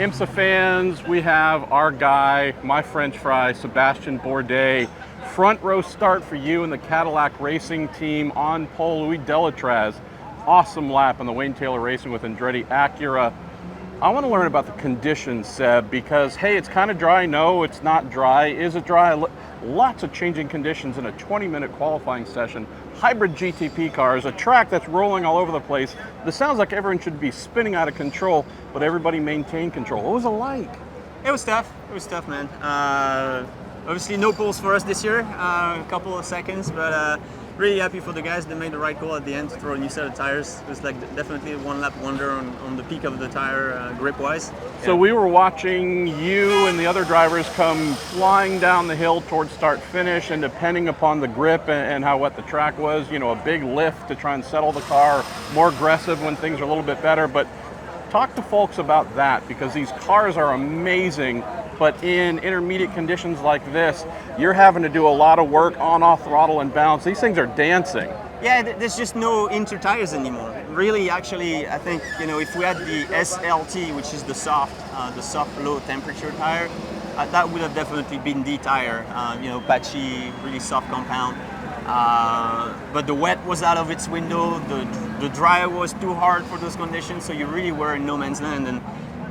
IMSA fans, we have our guy, my French fry, Sebastien Bourdais. Front row start for you and the Cadillac Racing team on pole. Louis Delatraz, awesome lap on the Wayne Taylor Racing with Andretti Acura. I want to learn about the conditions, Seb, because hey, it's kind of dry. No, it's not dry. Is it dry? Lots of changing conditions in a 20-minute qualifying session. Hybrid GTP cars, a track that's rolling all over the place. This sounds like everyone should be spinning out of control, but everybody maintained control. What was it like? It was tough. It was tough, man. Obviously, no poles for us this year. A couple of seconds, but really happy for the guys that made the right call at the end to throw a new set of tires. It was like definitely a one-lap wonder on the peak of the tire grip-wise. So we were watching you and the other drivers come flying down the hill towards start-finish, and depending upon the grip and how wet the track was, you know, a big lift to try and settle the car, more aggressive when things are a little bit better. But talk to folks about that, because these cars are amazing, but in intermediate conditions like this, you're having to do a lot of work on-off throttle and balance. These things are dancing. Yeah, there's just no inter tires anymore. Really, actually, I think, you know, if we had the SLT, which is the soft low temperature tire, that would have definitely been the tire. You know, patchy, really soft compound. But the wet was out of its window. The dry was too hard for those conditions, so you really were in no man's land. And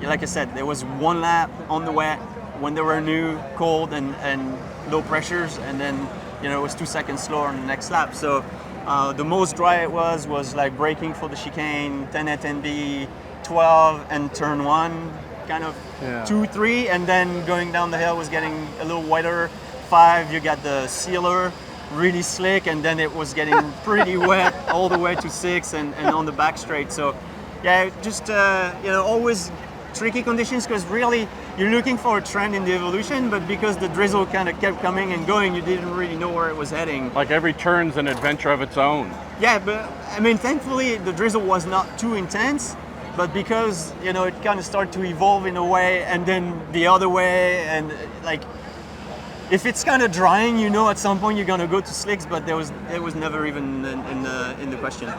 like I said, there was one lap on the wet when they were new, cold, and low pressures, and then, you know, it was 2 seconds slower on the next lap. So the most dry it was like braking for the chicane, 10A, 10B, 12, and turn 1, kind of 2, 3, and then going down the hill was getting a little wetter. 5, you got the sealer, really slick, and then it was getting pretty wet all the way to 6 and on the back straight. So yeah, just you know, always tricky conditions, because really you're looking for a trend in the evolution, but because the drizzle kind of kept coming and going, you didn't really know where it was heading. Like every turn's an adventure of its own. Yeah, but I mean, thankfully the drizzle was not too intense, but because, you know, it kind of started to evolve in a way and then the other way, and like, if it's kind of drying, you know, at some point you're going to go to slicks, but it was never even in the question.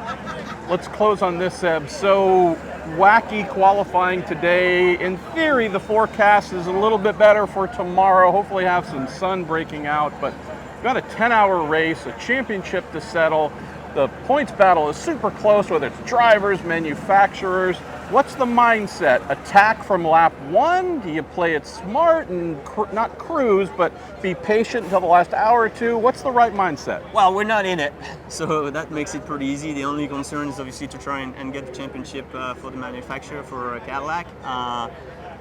Let's close on this, Seb. So wacky qualifying today. In theory, the forecast is a little bit better for tomorrow. Hopefully have some sun breaking out, but we've got a 10-hour race, a championship to settle. The points battle is super close, whether it's drivers, manufacturers. What's the mindset? Attack from lap 1? Do you play it smart and not cruise, but be patient until the last hour or two? What's the right mindset? Well, we're not in it, so that makes it pretty easy. The only concern is obviously to try and get the championship for the manufacturer, for Cadillac.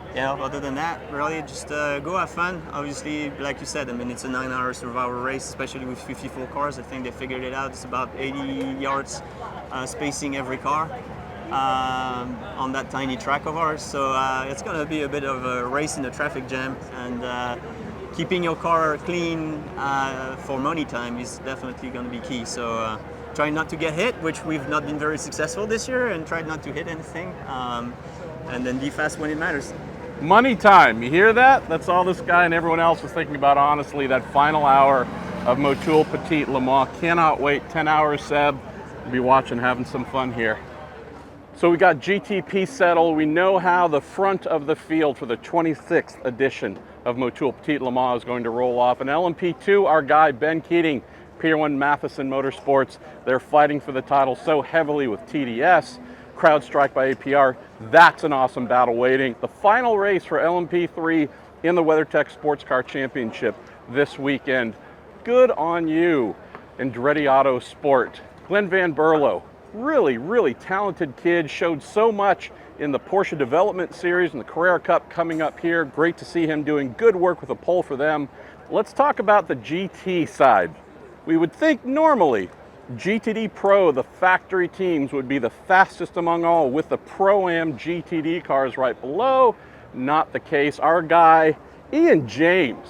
You know, other than that, really just go have fun. Obviously, like you said, I mean, it's a 9-hour survival race, especially with 54 cars. I think they figured it out. It's about 80 yards spacing every car on that tiny track of ours. So it's going to be a bit of a race in a traffic jam, and keeping your car clean for money time is definitely going to be key. So try not to get hit, which we've not been very successful this year, and try not to hit anything, and then be fast when it matters. Money time, you hear that? That's all this guy and everyone else was thinking about, honestly, that final hour of Motul Petit Le Mans. Cannot wait. 10 hours, Seb. We'll be watching, having some fun here. So we got GTP settled. We know how the front of the field for the 26th edition of Motul Petit Le Mans is going to roll off. And LMP2, our guy Ben Keating, Pier 1 Matheson Motorsports, they're fighting for the title so heavily with TDS. CrowdStrike by APR. That's an awesome battle waiting. The final race for LMP3 in the WeatherTech Sports Car Championship this weekend. Good on you, Andretti Auto Sport. Glenn Van Berlo, really talented kid, showed so much in the Porsche Development Series and the Carrera Cup coming up here. Great to see him doing good work with a pole for them. Let's talk about the GT side. We would think normally GTD Pro, the factory teams, would be the fastest among all with the Pro-Am GTD cars right below. Not the case. Our guy, Ian James,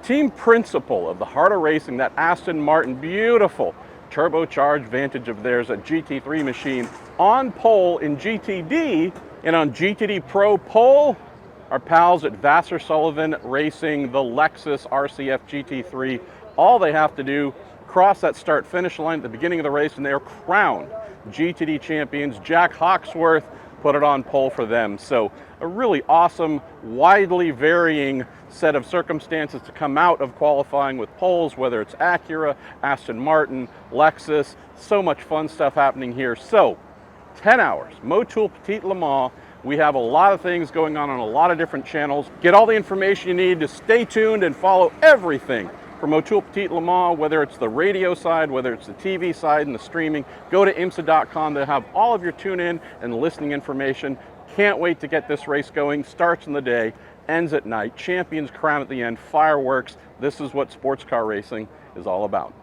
team principal of the Heart of Racing, that Aston Martin, beautiful turbocharged Vantage of theirs, a GT3 machine, on pole in GTD, and on GTD Pro pole, our pals at Vassar Sullivan Racing, the Lexus RCF GT3. All they have to do, cross that start-finish line at the beginning of the race, and they are crowned GTD champions. Jack Hawksworth, put it on pole for them. So a really awesome, widely varying set of circumstances to come out of qualifying with poles, whether it's Acura, Aston Martin, Lexus, so much fun stuff happening here. So 10 hours, Motul Petit Le Mans. We have a lot of things going on a lot of different channels. Get all the information you need to stay tuned and follow everything for Motul Petit Le Mans, whether it's the radio side, whether it's the TV side and the streaming. Go to IMSA.com to have all of your tune-in and listening information. Can't wait to get this race going. Starts in the day, ends at night, champions crown at the end, fireworks. This is what sports car racing is all about.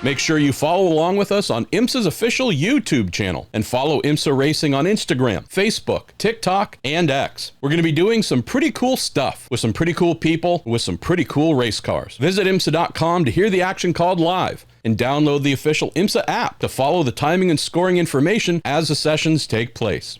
Make sure you follow along with us on IMSA's official YouTube channel and follow IMSA Racing on Instagram, Facebook, TikTok, and X. We're going to be doing some pretty cool stuff with some pretty cool people with some pretty cool race cars. Visit IMSA.com to hear the action called live and download the official IMSA app to follow the timing and scoring information as the sessions take place.